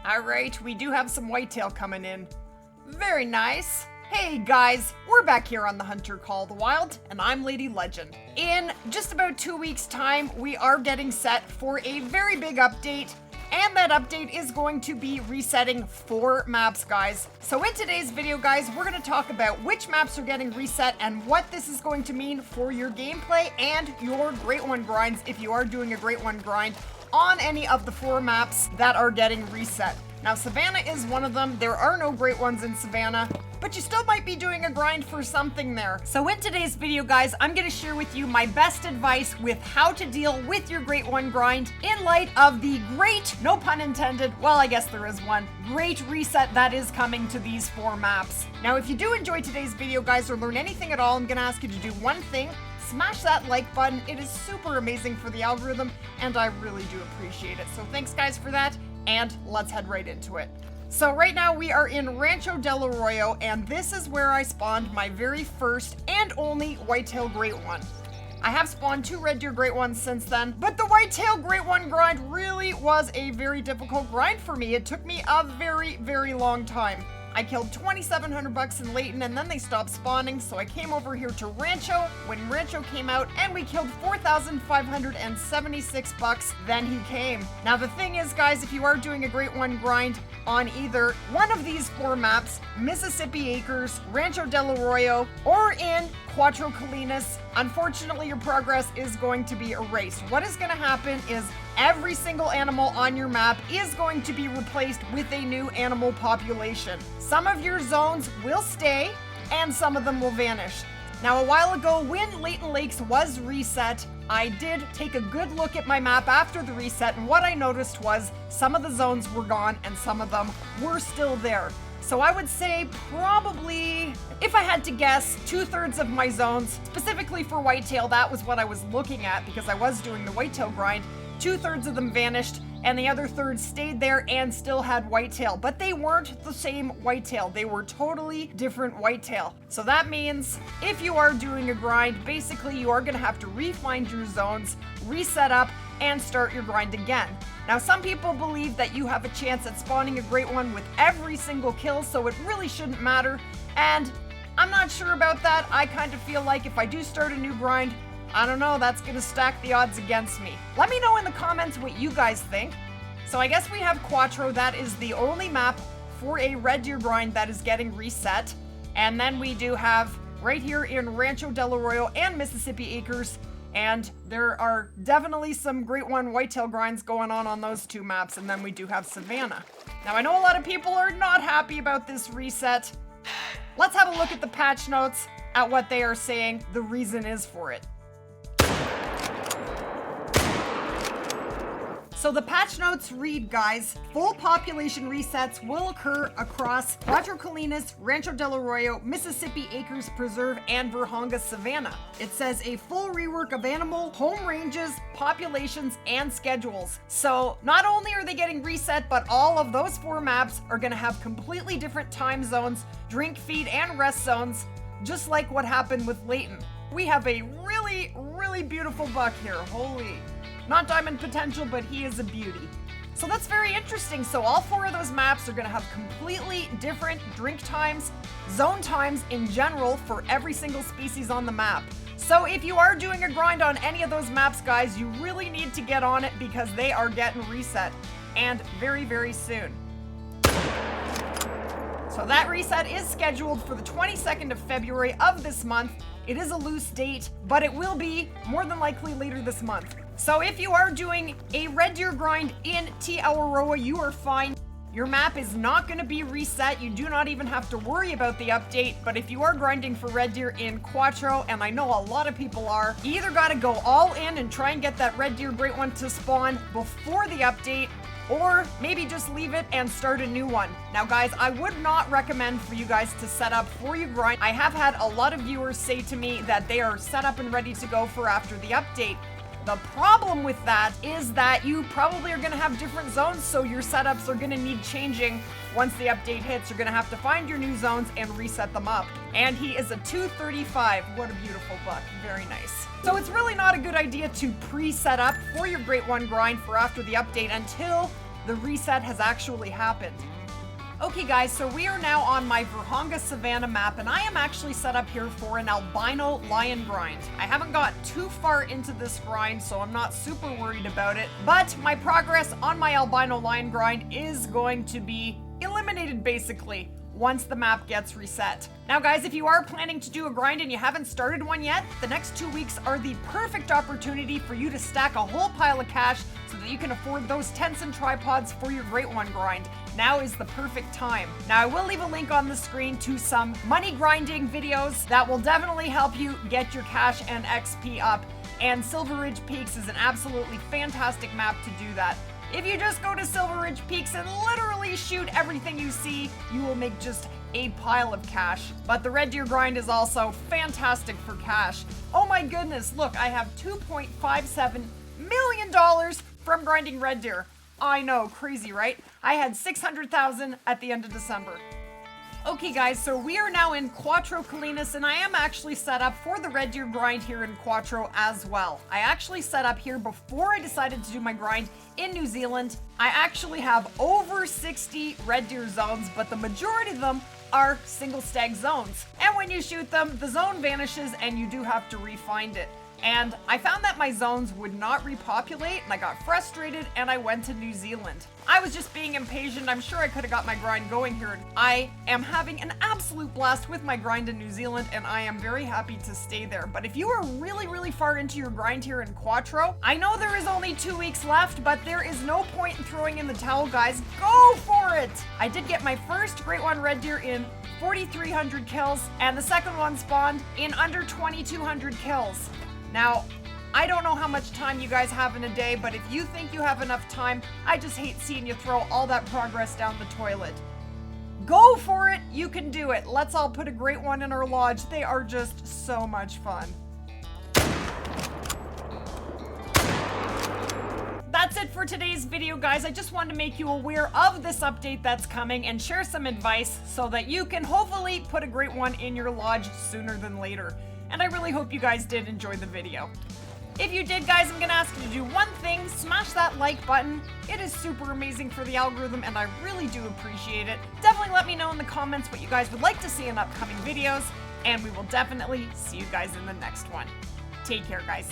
All right, we do have some whitetail coming in. Very nice. Hey guys, we're back here on the Hunter Call the Wild, and I'm Lady Legend. In just about 2 weeks' time, we are getting set for a very big update, and that update is going to be resetting 4 maps, guys. So in today's video, guys, we're going to talk about which maps are getting reset and what this is going to mean for your gameplay and your Great One grinds if you are doing a Great One grind on any of the 4 maps that are getting reset. Now, Savanna is one of them. There are no Great Ones in Savanna, but you still might be doing a grind for something there. So in today's video, guys, I'm going to share with you my best advice with how to deal with your Great One grind in light of the great, no pun intended, well, I guess there is one, great reset that is coming to these 4 maps. Now, if you do enjoy today's video, guys, or learn anything at all, I'm going to ask you to do one thing. Smash that like button. It is super amazing for the algorithm, and I really do appreciate it. So thanks, guys, for that, and let's head right into it. So right now we are in Rancho Del Arroyo, and this is where I spawned my very first and only whitetail Great One. I have spawned 2 red deer Great Ones since then, but the whitetail Great One grind really was a very difficult grind for me. It took me a very, very long time. I killed 2,700 bucks in Layton, and then they stopped spawning, so I came over here to Rancho when Rancho came out, and we killed 4,576 bucks, then he came. Now the thing is, guys, if you are doing a Great One grind on either one of these 4 maps, Mississippi Acres, Rancho Del Arroyo, or in Cuatro Colinas, unfortunately your progress is going to be erased. What is going to happen is every single animal on your map is going to be replaced with a new animal population. Some of your zones will stay, and some of them will vanish. Now, a while ago, when Layton Lakes was reset, I did take a good look at my map after the reset, and what I noticed was some of the zones were gone and some of them were still there. So I would say probably, if I had to guess, 2/3 of my zones, specifically for whitetail, that was what I was looking at because I was doing the whitetail grind. 2/3 of them vanished, and the other third stayed there and still had whitetail, but they weren't the same whitetail. They were totally different whitetail. So that means if you are doing a grind, basically you are going to have to re-find your zones, reset up, and start your grind again. Now, some people believe that you have a chance at spawning a Great One with every single kill, so it really shouldn't matter, and I'm not sure about that. I kind of feel like if I do start a new grind, I don't know, that's gonna stack the odds against me. Let me know in the comments what you guys think. So I guess we have Cuatro. That is the only map for a red deer grind that is getting reset. And then we do have right here in Rancho Del Arroyo and Mississippi Acres. And there are definitely some Great One whitetail grinds going on those 2 maps. And then we do have Savanna. Now, I know a lot of people are not happy about this reset. Let's have a look at the patch notes at what they are saying the reason is for it. So the patch notes read, guys, full population resets will occur across Cuatro Colinas, Rancho Del Arroyo, Mississippi Acres Preserve, and Vurhonga Savanna. It says a full rework of animal, home ranges, populations, and schedules. So not only are they getting reset, but all of those 4 maps are going to have completely different time zones, drink, feed, and rest zones, just like what happened with Layton. We have a really, really beautiful buck here. Holy... Not diamond potential, but he is a beauty. So that's very interesting. So all 4 of those maps are going to have completely different drink times, zone times in general for every single species on the map. So if you are doing a grind on any of those maps, guys, you really need to get on it because they are getting reset, and very, very soon. So that reset is scheduled for the 22nd of February of this month. It is a loose date, but it will be more than likely later this month. So if you are doing a red deer grind in Aurora, you are fine. Your map is not going to be reset. You do not even have to worry about the update. But if you are grinding for red deer in Cuatro, and I know a lot of people are, you either got to go all in and try and get that red deer Great One to spawn before the update, or maybe just leave it and start a new one. Now, guys, I would not recommend for you guys to set up for your grind. I have had a lot of viewers say to me that they are set up and ready to go for after the update. The problem with that is that you probably are going to have different zones, so your setups are going to need changing once the update hits. You're going to have to find your new zones and reset them up. And he is a 235. What a beautiful buck. Very nice. So it's really not a good idea to pre-set up for your Great One grind for after the update until the reset has actually happened. Okay guys, so we are now on my Vurhonga Savanna map, and I am actually set up here for an albino lion grind. I haven't got too far into this grind, so I'm not super worried about it, but my progress on my albino lion grind is going to be eliminated basically once the map gets reset. Now guys, if you are planning to do a grind and you haven't started one yet, the next 2 weeks are the perfect opportunity for you to stack a whole pile of cash so that you can afford those tents and tripods for your Great One grind. Now is the perfect time. Now I will leave a link on the screen to some money grinding videos that will definitely help you get your cash and XP up, and Silver Ridge Peaks is an absolutely fantastic map to do that. If you just go to Silver Ridge Peaks and literally shoot everything you see, you will make just a pile of cash. But the Red Deer grind is also fantastic for cash. Oh my goodness, look, I have $2.57 million from grinding Red Deer. I know, crazy, right? I had 600,000 at the end of December. Okay guys, so we are now in Cuatro Colinas, and I am actually set up for the Red Deer grind here in Cuatro as well. I actually set up here before I decided to do my grind in New Zealand. I actually have over 60 Red Deer zones, but the majority of them are single stag zones. And when you shoot them, the zone vanishes and you do have to re-find it. And I found that my zones would not repopulate, and I got frustrated and I went to New Zealand. I was just being impatient. I'm sure I could have got my grind going here. I am having an absolute blast with my grind in New Zealand, and I am very happy to stay there. But if you are really far into your grind here in Cuatro, I know there is only 2 weeks left, but there is no point in throwing in the towel, guys. Go for it! I did get my first Great One Red Deer in 4,300 kills, and the second one spawned in under 2,200 kills. Now, I don't know how much time you guys have in a day, but if you think you have enough time, I just hate seeing you throw all that progress down the toilet. Go for it! You can do it! Let's all put a Great One in our lodge. They are just so much fun. That's it for today's video, guys. I just wanted to make you aware of this update that's coming and share some advice so that you can hopefully put a Great One in your lodge sooner than later. And I really hope you guys did enjoy the video. If you did, guys, I'm gonna ask you to do one thing: smash that like button. It is super amazing for the algorithm, and I really do appreciate it. Definitely let me know in the comments what you guys would like to see in upcoming videos, and we will definitely see you guys in the next one. Take care, guys.